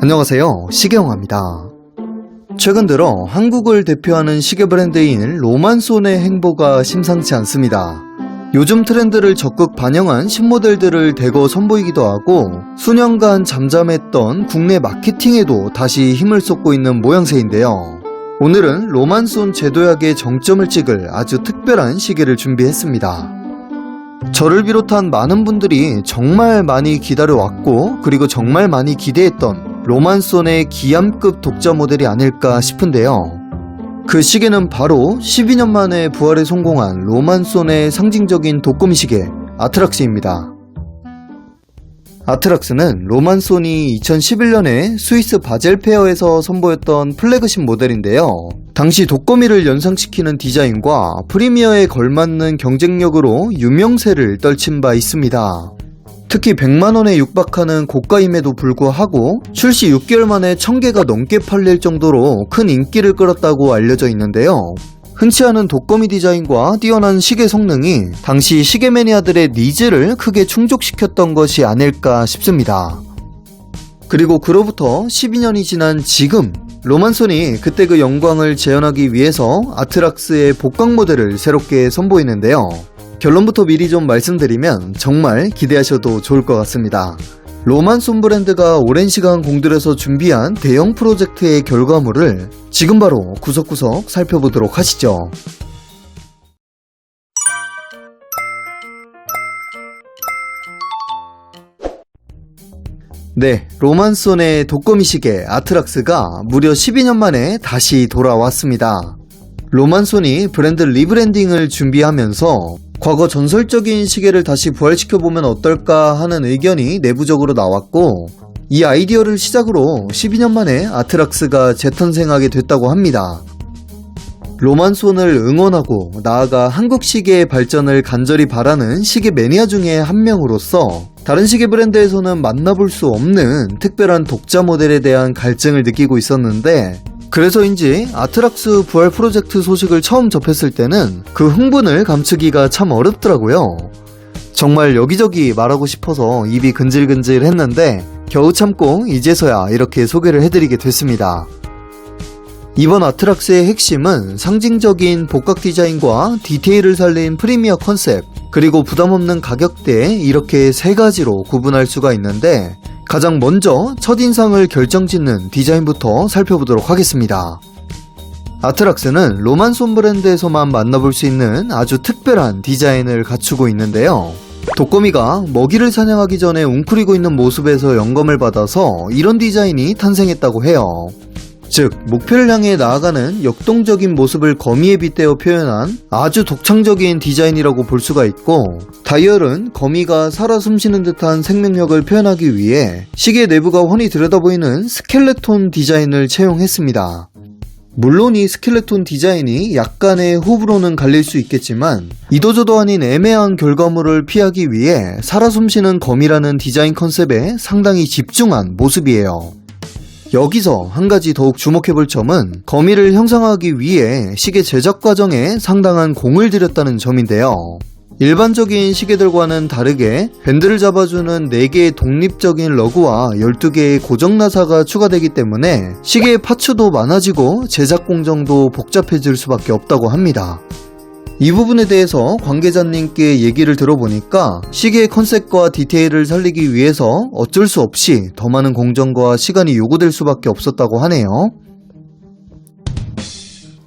안녕하세요, 시계영화입니다. 최근 들어 한국을 대표하는 시계 브랜드인 로만손의 행보가 심상치 않습니다. 요즘 트렌드를 적극 반영한 신모델들을 대거 선보이기도 하고 수년간 잠잠했던 국내 마케팅에도 다시 힘을 쏟고 있는 모양새인데요. 오늘은 로만손 제도약의 정점을 찍을 아주 특별한 시계를 준비했습니다. 저를 비롯한 많은 분들이 정말 많이 기다려왔고 그리고 정말 많이 기대했던 로만손의 기암급 독자 모델이 아닐까 싶은데요. 그 시계는 바로 12년 만에 부활에 성공한 로만손의 상징적인 독거미 시계 아트락스입니다. 아트락스는 로만손이 2011년에 스위스 바젤 페어에서 선보였던 플래그십 모델인데요. 당시 독거미를 연상시키는 디자인과 프리미어에 걸맞는 경쟁력으로 유명세를 떨친 바 있습니다. 특히 100만원에 육박하는 고가임에도 불구하고 출시 6개월 만에 1000개가 넘게 팔릴 정도로 큰 인기를 끌었다고 알려져 있는데요. 흔치 않은 독거미 디자인과 뛰어난 시계 성능이 당시 시계 매니아들의 니즈를 크게 충족시켰던 것이 아닐까 싶습니다. 그리고 그로부터 12년이 지난 지금 로만손이 그때 그 영광을 재현하기 위해서 아트락스의 복강 모델을 새롭게 선보이는데요. 결론부터 미리 좀 말씀드리면 정말 기대하셔도 좋을 것 같습니다. 로만손 브랜드가 오랜 시간 공들여서 준비한 대형 프로젝트의 결과물을 지금 바로 구석구석 살펴보도록 하시죠. 네, 로만손의 독거미 시계 아트락스가 무려 12년 만에 다시 돌아왔습니다. 로만손이 브랜드 리브랜딩을 준비하면서 과거 전설적인 시계를 다시 부활시켜보면 어떨까 하는 의견이 내부적으로 나왔고 이 아이디어를 시작으로 12년 만에 아트락스가 재탄생하게 됐다고 합니다. 로만손을 응원하고 나아가 한국 시계의 발전을 간절히 바라는 시계 매니아 중에 한 명으로서 다른 시계 브랜드에서는 만나볼 수 없는 특별한 독자 모델에 대한 갈증을 느끼고 있었는데 그래서인지 아트락스 부활 프로젝트 소식을 처음 접했을 때는 그 흥분을 감추기가 참 어렵더라고요. 정말 여기저기 말하고 싶어서 입이 근질근질 했는데 겨우 참고 이제서야 이렇게 소개를 해드리게 됐습니다. 이번 아트락스의 핵심은 상징적인 복각 디자인과 디테일을 살린 프리미어 컨셉 그리고 부담없는 가격대에 이렇게 세 가지로 구분할 수가 있는데 가장 먼저 첫인상을 결정짓는 디자인부터 살펴보도록 하겠습니다. 아트락스는 로만손 브랜드에서만 만나볼 수 있는 아주 특별한 디자인을 갖추고 있는데요. 독거미가 먹이를 사냥하기 전에 웅크리고 있는 모습에서 영감을 받아서 이런 디자인이 탄생했다고 해요. 즉, 목표를 향해 나아가는 역동적인 모습을 거미에 빗대어 표현한 아주 독창적인 디자인이라고 볼 수가 있고 다이얼은 거미가 살아 숨쉬는 듯한 생명력을 표현하기 위해 시계 내부가 훤히 들여다보이는 스켈레톤 디자인을 채용했습니다. 물론 이 스켈레톤 디자인이 약간의 호불호는 갈릴 수 있겠지만 이도저도 아닌 애매한 결과물을 피하기 위해 살아 숨쉬는 거미라는 디자인 컨셉에 상당히 집중한 모습이에요. 여기서 한 가지 더욱 주목해볼 점은 거미를 형상화하기 위해 시계 제작 과정에 상당한 공을 들였다는 점인데요. 일반적인 시계들과는 다르게 밴드를 잡아주는 4개의 독립적인 러그와 12개의 고정 나사가 추가되기 때문에 시계의 파츠도 많아지고 제작 공정도 복잡해질 수밖에 없다고 합니다. 이 부분에 대해서 관계자님께 얘기를 들어보니까 시계의 컨셉과 디테일을 살리기 위해서 어쩔 수 없이 더 많은 공정과 시간이 요구될 수밖에 없었다고 하네요.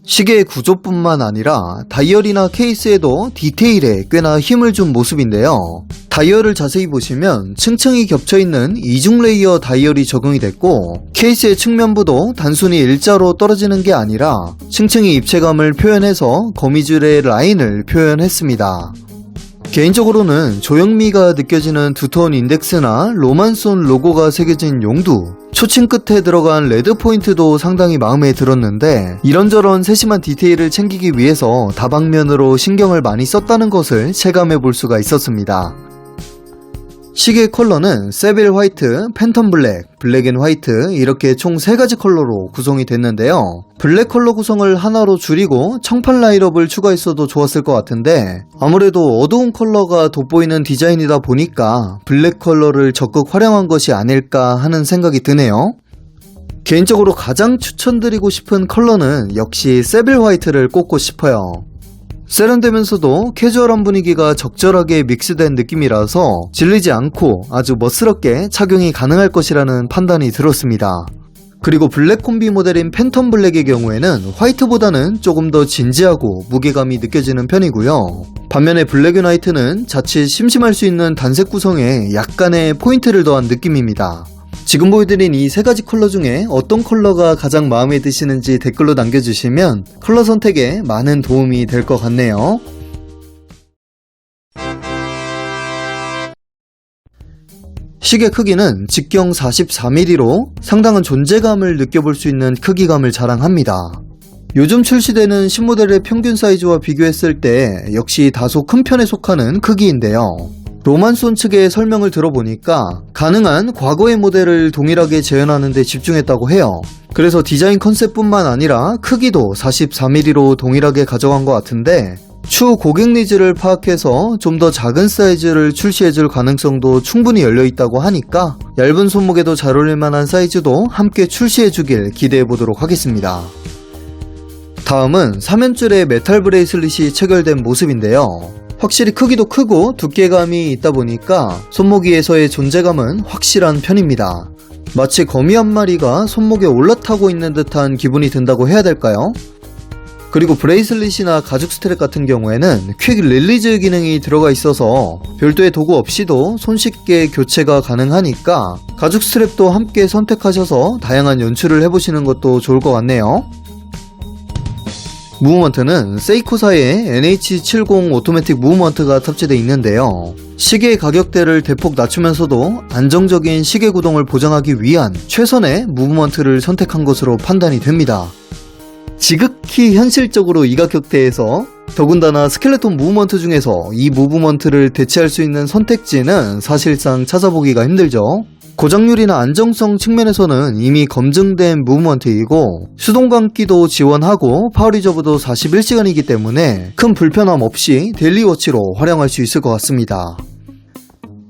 시계의 구조뿐만 아니라 다이얼이나 케이스에도 디테일에 꽤나 힘을 준 모습인데요. 다이얼을 자세히 보시면 층층이 겹쳐있는 이중 레이어 다이얼이 적용이 됐고 케이스의 측면부도 단순히 일자로 떨어지는 게 아니라 층층이 입체감을 표현해서 거미줄의 라인을 표현했습니다. 개인적으로는 조형미가 느껴지는 두터운 인덱스나 로만손 로고가 새겨진 용두, 초침 끝에 들어간 레드 포인트도 상당히 마음에 들었는데 이런저런 세심한 디테일을 챙기기 위해서 다방면으로 신경을 많이 썼다는 것을 체감해 볼 수가 있었습니다. 시계 컬러는 세빌 화이트, 팬텀 블랙, 블랙 앤 화이트 이렇게 총 3가지 컬러로 구성이 됐는데요. 블랙 컬러 구성을 하나로 줄이고 청판 라인업을 추가했어도 좋았을 것 같은데 아무래도 어두운 컬러가 돋보이는 디자인이다 보니까 블랙 컬러를 적극 활용한 것이 아닐까 하는 생각이 드네요. 개인적으로 가장 추천드리고 싶은 컬러는 역시 세빌 화이트를 꼽고 싶어요. 세련되면서도 캐주얼한 분위기가 적절하게 믹스된 느낌이라서 질리지 않고 아주 멋스럽게 착용이 가능할 것이라는 판단이 들었습니다. 그리고 블랙 콤비 모델인 팬텀 블랙의 경우에는 화이트보다는 조금 더 진지하고 무게감이 느껴지는 편이고요. 반면에 블랙 앤 화이트는 자칫 심심할 수 있는 단색 구성에 약간의 포인트를 더한 느낌입니다. 지금 보여드린 이 세 가지 컬러 중에 어떤 컬러가 가장 마음에 드시는지 댓글로 남겨주시면 컬러 선택에 많은 도움이 될 것 같네요. 시계 크기는 직경 44mm로 상당한 존재감을 느껴볼 수 있는 크기감을 자랑합니다. 요즘 출시되는 신모델의 평균 사이즈와 비교했을 때 역시 다소 큰 편에 속하는 크기인데요. 로만손 측의 설명을 들어보니까 가능한 과거의 모델을 동일하게 재현하는 데 집중했다고 해요. 그래서 디자인 컨셉뿐만 아니라 크기도 44mm로 동일하게 가져간 것 같은데 추후 고객 니즈를 파악해서 좀 더 작은 사이즈를 출시해줄 가능성도 충분히 열려있다고 하니까 얇은 손목에도 잘 어울릴 만한 사이즈도 함께 출시해주길 기대해보도록 하겠습니다. 다음은 3연줄에 메탈 브레이슬릿이 체결된 모습인데요. 확실히 크기도 크고 두께감이 있다 보니까 손목 위에서의 존재감은 확실한 편입니다. 마치 거미 한 마리가 손목에 올라타고 있는 듯한 기분이 든다고 해야 될까요? 그리고 브레이슬릿이나 가죽 스트랩 같은 경우에는 퀵 릴리즈 기능이 들어가 있어서 별도의 도구 없이도 손쉽게 교체가 가능하니까 가죽 스트랩도 함께 선택하셔서 다양한 연출을 해보시는 것도 좋을 것 같네요. 무브먼트는 세이코사의 NH70 오토매틱 무브먼트가 탑재되어 있는데요. 시계의 가격대를 대폭 낮추면서도 안정적인 시계 구동을 보장하기 위한 최선의 무브먼트를 선택한 것으로 판단이 됩니다. 지극히 현실적으로 이 가격대에서 더군다나 스켈레톤 무브먼트 중에서 이 무브먼트를 대체할 수 있는 선택지는 사실상 찾아보기가 힘들죠. 고장률이나 안정성 측면에서는 이미 검증된 무브먼트이고 수동 감기도 지원하고 파워리저브도 41시간이기 때문에 큰 불편함 없이 데일리워치로 활용할 수 있을 것 같습니다.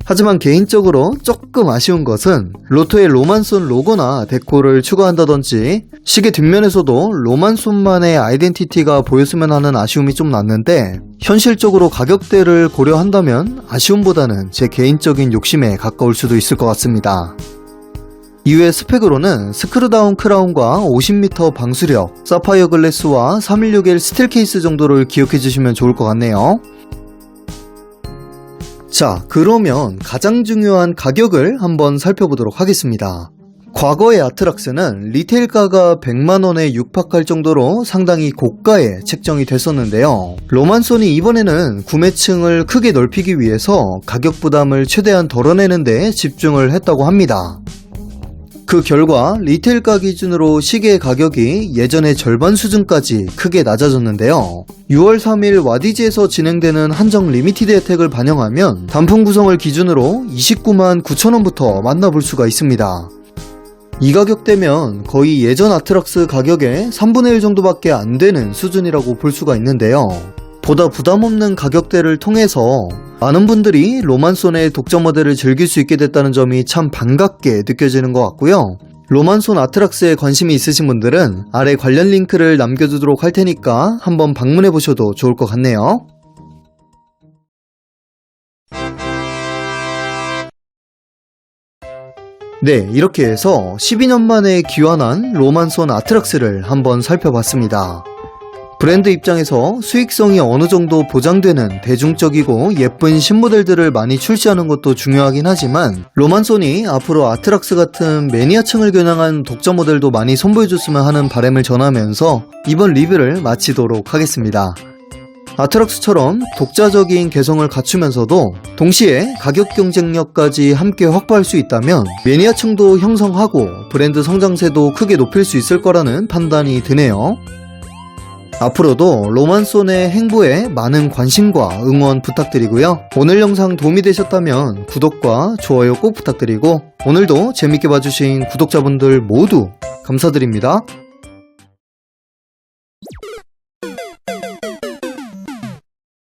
하지만 개인적으로 조금 아쉬운 것은 로토의 로만손 로고나 데코를 추가한다든지 시계 뒷면에서도 로만손만의 아이덴티티가 보였으면 하는 아쉬움이 좀 났는데 현실적으로 가격대를 고려한다면 아쉬움보다는 제 개인적인 욕심에 가까울 수도 있을 것 같습니다. 이외 스펙으로는 스크루다운 크라운과 50m 방수력, 사파이어 글래스와 316L 스틸 케이스 정도를 기억해주시면 좋을 것 같네요. 자, 그러면 가장 중요한 가격을 한번 살펴보도록 하겠습니다. 과거의 아트락스는 리테일가가 100만원에 육박할 정도로 상당히 고가에 책정이 됐었는데요. 로만손이 이번에는 구매층을 크게 넓히기 위해서 가격 부담을 최대한 덜어내는 데 집중을 했다고 합니다. 그 결과 리테일가 기준으로 시계의 가격이 예전의 절반 수준까지 크게 낮아졌는데요. 6월 3일 와디즈에서 진행되는 한정 리미티드 혜택을 반영하면 단품 구성을 기준으로 29만 9천원부터 만나볼 수가 있습니다. 이 가격대면 거의 예전 아트락스 가격의 3분의 1 정도밖에 안 되는 수준이라고 볼 수가 있는데요. 보다 부담없는 가격대를 통해서 많은 분들이 로만손의 독점 모델을 즐길 수 있게 됐다는 점이 참 반갑게 느껴지는 것 같고요. 로만손 아트락스에 관심이 있으신 분들은 아래 관련 링크를 남겨두도록 할 테니까 한번 방문해 보셔도 좋을 것 같네요. 네, 이렇게 해서 12년 만에 귀환한 로만손 아트락스를 한번 살펴봤습니다. 브랜드 입장에서 수익성이 어느 정도 보장되는 대중적이고 예쁜 신모델들을 많이 출시하는 것도 중요하긴 하지만 로만손이 앞으로 아트락스 같은 매니아층을 겨냥한 독점 모델도 많이 선보여줬으면 하는 바람을 전하면서 이번 리뷰를 마치도록 하겠습니다. 아트락스처럼 독자적인 개성을 갖추면서도 동시에 가격 경쟁력까지 함께 확보할 수 있다면 매니아층도 형성하고 브랜드 성장세도 크게 높일 수 있을 거라는 판단이 드네요. 앞으로도 로만손의 행보에 많은 관심과 응원 부탁드리고요. 오늘 영상 도움이 되셨다면 구독과 좋아요 꼭 부탁드리고 오늘도 재밌게 봐주신 구독자분들 모두 감사드립니다.